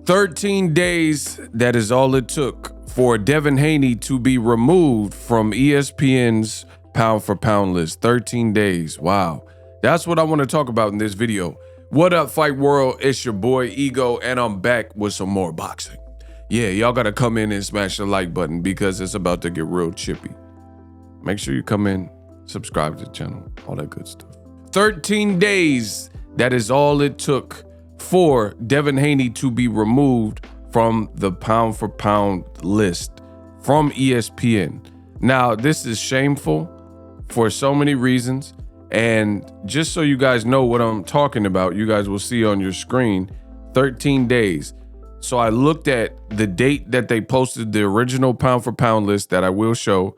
13 days, that is all it took for Devin Haney to be removed from ESPN's pound for pound list. 13 days. Wow. That's what I want to talk about in this video. What up, Fight World? It's your boy Ego, and I'm back with some more boxing. Yeah, y'all got to come in and smash the like button because it's about to get real chippy. Make sure you come in, subscribe to the channel, all that good stuff. 13 days. That is all it took for Devin Haney to be removed from the pound for pound list from ESPN. Now, this is shameful for so many reasons. And just so you guys know what I'm talking about, you guys will see on your screen 13 days. So I looked at the date that they posted the original pound for pound list that I will show,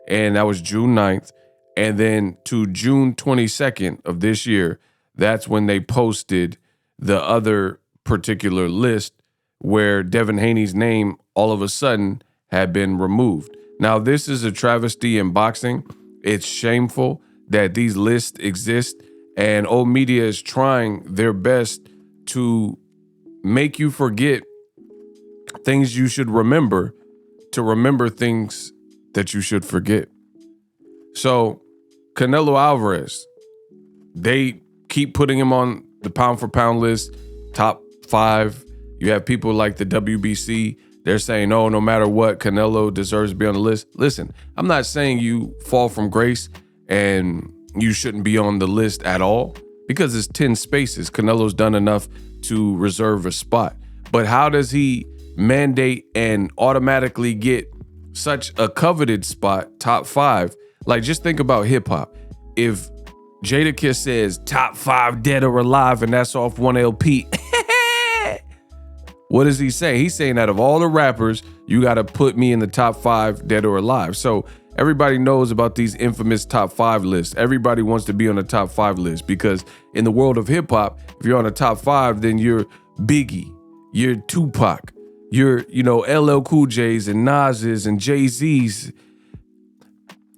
and that was June 9th. And then to June 22nd of this year, that's when they posted the other particular list where Devin Haney's name all of a sudden had been removed. Now, this is a travesty in boxing. It's shameful that these lists exist, and old media is trying their best to make you forget things you should remember, to remember things that you should forget. So Canelo Alvarez, they keep putting him on the pound for pound list, top 5. You have people like the WBC. They're saying, oh, no matter what, Canelo deserves to be on the list. Listen, I'm not saying you fall from grace and you shouldn't be on the list at all, because it's 10 spaces. Canelo's done enough to reserve a spot. But how does he mandate and automatically get such a coveted spot, top 5? Like, just think about hip hop. If Jadakiss says top 5 dead or alive, and that's off one LP, what does he say? He's saying that of all the rappers, you got to put me in the top 5 dead or alive. So everybody knows about these infamous top 5 lists. Everybody wants to be on the top 5 list because in the world of hip hop, if you're on the top 5, then you're Biggie, you're Tupac, you're, LL Cool J's and Nas's and Jay-Z's.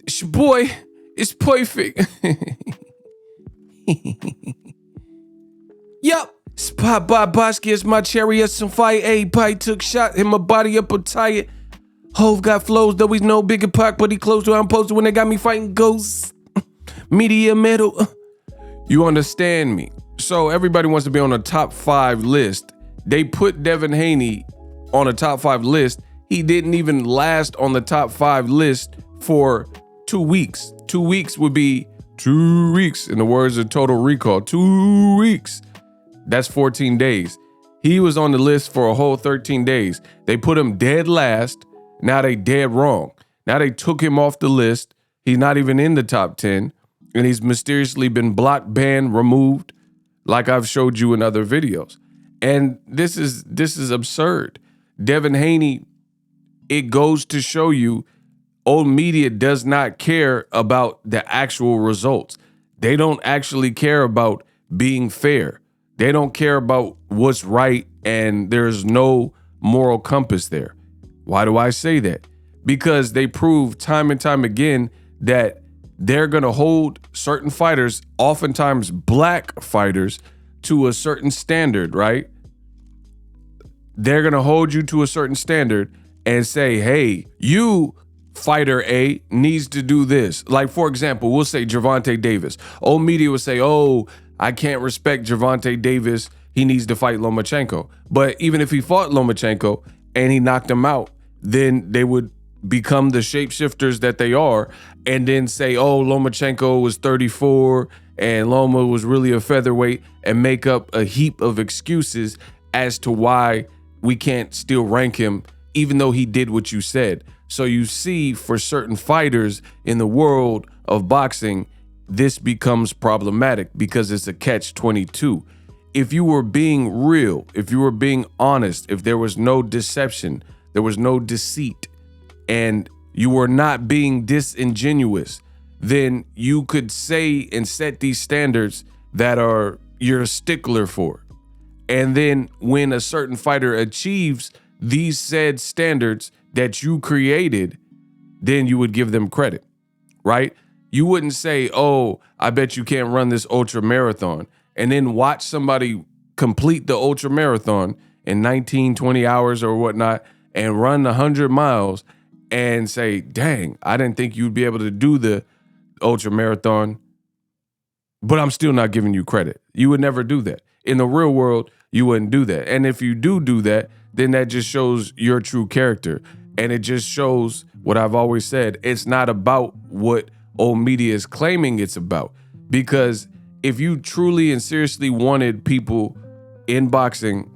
It's your boy. It's perfect. Yup. Spot by Bosky, it's my chariot, some fire. Everybody took shot, hit my body up a tired. Hove got flows, though he's no bigger pack, but he close to I'm posted when they got me fighting ghosts. Media medal. You understand me? So everybody wants to be on a top 5 list. They put Devin Haney on a top 5 list. He didn't even last on the top 5 list for 2 weeks. 2 weeks would be 2 weeks in the words of Total Recall. 2 weeks. That's 14 days. He was on the list for a whole 13 days. They put him dead last. Now they dead wrong. Now they took him off the list. He's not even in the top 10. And he's mysteriously been blocked, banned, removed, like I've showed you in other videos. And this is absurd. Devin Haney, it goes to show you old media does not care about the actual results. They don't actually care about being fair. They don't care about what's right, and there's no moral compass there. Why do I say that? Because they prove time and time again that they're going to hold certain fighters, oftentimes black fighters, to a certain standard, right? They're going to hold you to a certain standard and say, hey, you, fighter A, needs to do this. Like, for example, we'll say Gervonta Davis. Old media will say, oh, I can't respect Gervonta Davis. He needs to fight Lomachenko. But even if he fought Lomachenko and he knocked him out, then they would become the shapeshifters that they are and then say, oh, Lomachenko was 34 and Loma was really a featherweight, and make up a heap of excuses as to why we can't still rank him even though he did what you said. So you see, for certain fighters in the world of boxing, this becomes problematic because it's a catch-22. If you were being real, if you were being honest, if there was no deception, there was no deceit, and you were not being disingenuous, then you could say and set these standards that are you're a stickler for. And then when a certain fighter achieves these said standards that you created, then you would give them credit, right? You wouldn't say, oh, I bet you can't run this ultra marathon, and then watch somebody complete the ultra marathon in 19, 20 hours or whatnot and run 100 miles and say, dang, I didn't think you'd be able to do the ultra marathon, but I'm still not giving you credit. You would never do that. In the real world, you wouldn't do that. And if you do that, then that just shows your true character. And it just shows what I've always said. It's not about what old media is claiming it's about. Because if you truly and seriously wanted people in boxing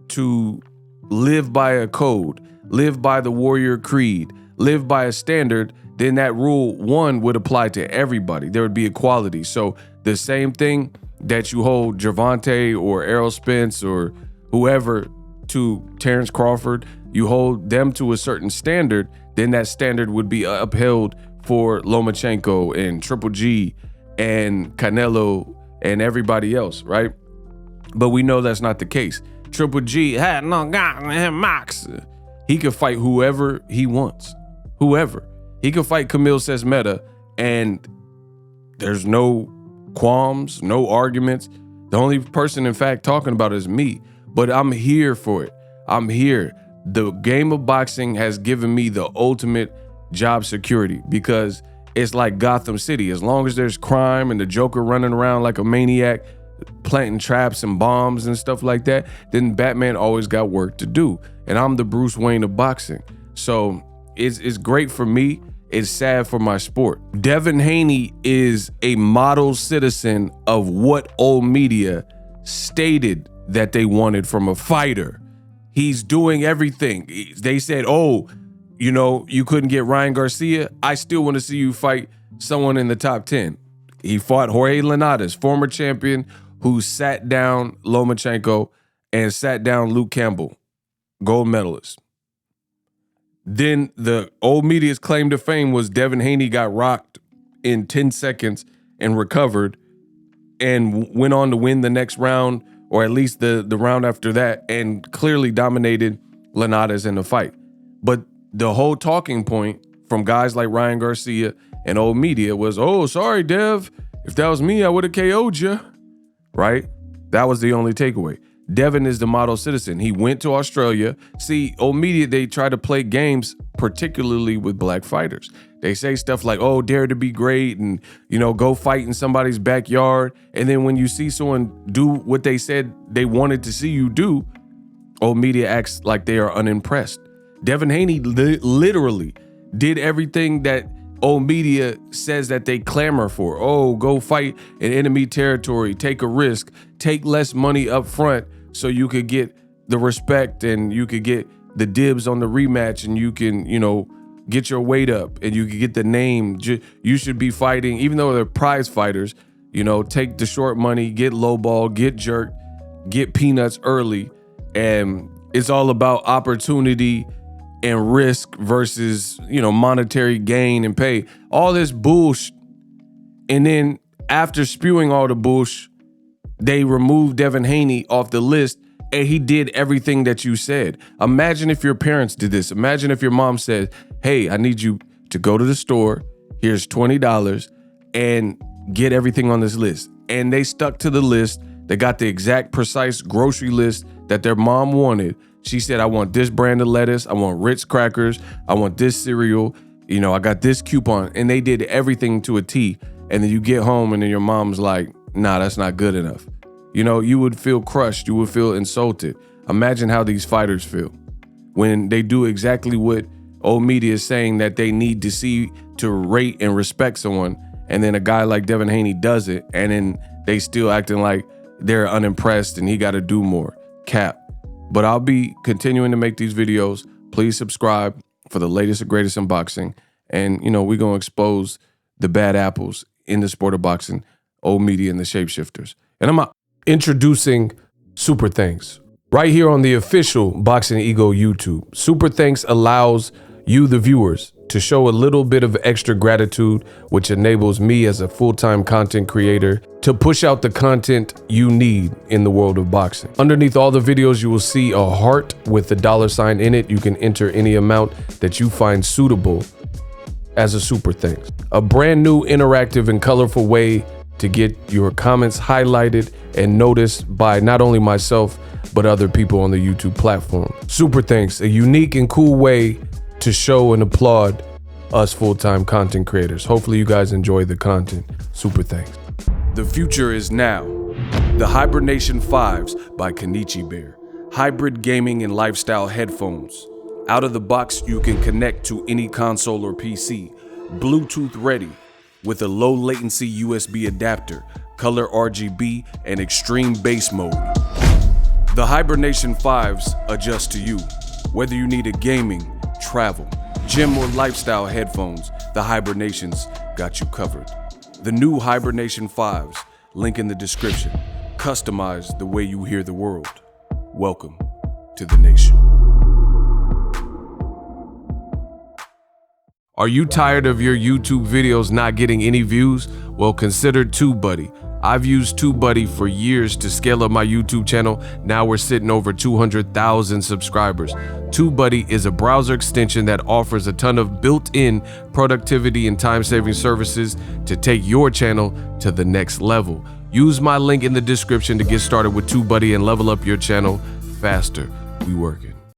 to live by a code, live by the warrior creed, live by a standard, then that rule one would apply to everybody. There would be equality. So the same thing that you hold Gervonta or Errol Spence or whoever to Terrence Crawford, you hold them to a certain standard, then that standard would be upheld for Lomachenko and Triple G and Canelo and everybody else, right? But we know that's not the case. Triple G had no goddamn mox. He could fight whoever he wants. Whoever. He could fight Camille Sesmeta and there's no qualms, no arguments. The only person, in fact, talking about it is me. But I'm here for it. I'm here. The game of boxing has given me the ultimate job security because it's like Gotham City. As long as there's crime and the Joker running around like a maniac, planting traps and bombs and stuff like that, then Batman always got work to do. And I'm the Bruce Wayne of boxing. So it's great for me. It's sad for my sport. Devin Haney is a model citizen of what old media stated that they wanted from a fighter. He's doing everything. They said, oh, you know, you couldn't get Ryan Garcia. I still want to see you fight someone in the top 10. He fought Jorge Linares, former champion, who sat down Lomachenko and sat down Luke Campbell, gold medalist. Then the old media's claim to fame was Devin Haney got rocked in 10 seconds and recovered and went on to win the next round, or at least the round after that, and clearly dominated Linares in the fight. But the whole talking point from guys like Ryan Garcia and old media was, oh, sorry, Dev. If that was me, I would have KO'd you, right? That was the only takeaway. Devin is the model citizen. He went to Australia. See, old media, they try to play games, particularly with black fighters. They say stuff like, oh, dare to be great and, you know, go fight in somebody's backyard. And then when you see someone do what they said they wanted to see you do, old media acts like they are unimpressed. Devin Haney literally did everything that old media says that they clamor for. Oh, go fight in enemy territory, take a risk, take less money up front so you could get the respect and you could get the dibs on the rematch and you can, you know, get your weight up and you can get the name. You should be fighting, even though they're prize fighters, you know, take the short money, get low ball, get jerked, get peanuts early. And it's all about opportunity and risk versus, you know, monetary gain and pay. All this bullshit. And then after spewing all the bullshit, they removed Devin Haney off the list and he did everything that you said. Imagine if your parents did this. Imagine if your mom said, hey, I need you to go to the store. Here's $20 and get everything on this list. And they stuck to the list. They got the exact precise grocery list that their mom wanted. She said, I want this brand of lettuce. I want Ritz crackers. I want this cereal. You know, I got this coupon. And they did everything to a T. And then you get home and then your mom's like, nah, that's not good enough. You know, you would feel crushed. You would feel insulted. Imagine how these fighters feel when they do exactly what old media is saying that they need to see to rate and respect someone. And then a guy like Devin Haney does it. And then they still acting like they're unimpressed and he got to do more. Cap. But I'll be continuing to make these videos. Please subscribe for the latest and greatest in boxing. And, you know, we're going to expose the bad apples in the sport of boxing, old media and the shapeshifters. And I'm introducing Super Thanks right here on the official Boxing Ego YouTube. Super Thanks allows you, the viewers, to show a little bit of extra gratitude, which enables me as a full-time content creator to push out the content you need in the world of boxing. Underneath all the videos, you will see a heart with the $sign in it. You can enter any amount that you find suitable as a super thanks. A brand new interactive and colorful way to get your comments highlighted and noticed by not only myself, but other people on the YouTube platform. Super thanks, a unique and cool way to show and applaud us full-time content creators. Hopefully you guys enjoy the content. Super thanks. The future is now. The Hibernation 5s by Kenichi Bear. Hybrid gaming and lifestyle headphones. Out of the box, you can connect to any console or PC. Bluetooth ready with a low latency USB adapter, color RGB, and extreme bass mode. The Hibernation 5s adjust to you. Whether you need a gaming, travel, gym, or lifestyle headphones, the Hibernations got you covered. The new Hibernation 5s, link in the description. Customize the way you hear the world. Welcome to the nation. Are you tired of your YouTube videos not getting any views? Well, consider TubeBuddy. I've used TubeBuddy for years to scale up my YouTube channel. Now we're sitting over 200,000 subscribers. TubeBuddy is a browser extension that offers a ton of built-in productivity and time-saving services to take your channel to the next level. Use my link in the description to get started with TubeBuddy and level up your channel faster. We working.